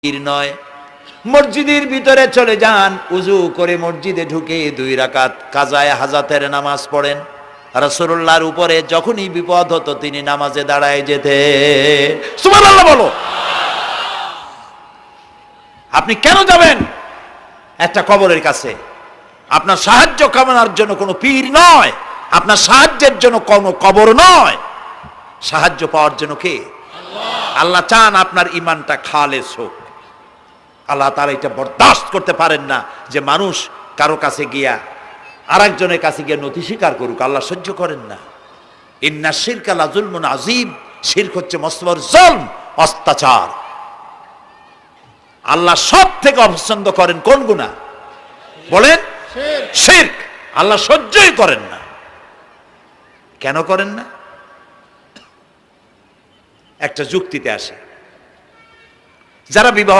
পীর নয়। মসজিদের ভিতরে চলে যান, উজু করে মসজিদে ঢুকে 2 রাকাত কাজায়ে হাজাতের নামাজ পড়েন। রাসূলুল্লাহর উপরে যখনই বিপদ হতো তিনি নামাজে দাঁড়ায় যেতেন। সুবহানাল্লাহ বলো। আপনি কেন যাবেন একটা কবরের কাছে? আপনার সাহায্য কামনার জন্য কোনো পীর নয়, আপনার সাহায্যের জন্য কোনো কবর নয়। সাহায্য পাওয়ার জন্য কে? আল্লাহ চান আপনার ঈমানটা খালেস হোক। আল্লাহ তাআলা এটা বরদাস্ত করতে পারেন না যে মানুষ কারো কাছে গিয়া আরেকজনের কাছে গিয়ে নথি স্বীকার করুক। আল্লাহ সহ্য করেন না। ইন্না শিরকা লাযুলমুন আযীম, শিরক হচ্ছে মস্ত বড় জুলম, অত্যাচার। আল্লাহ সব থেকে অপছন্দ করেন কোন গুনাহ বলেন? শিরক। আল্লাহ সহ্যই করেন না। কেন করেন না? একটা যুক্তিতে আসে। যারা বিবাহ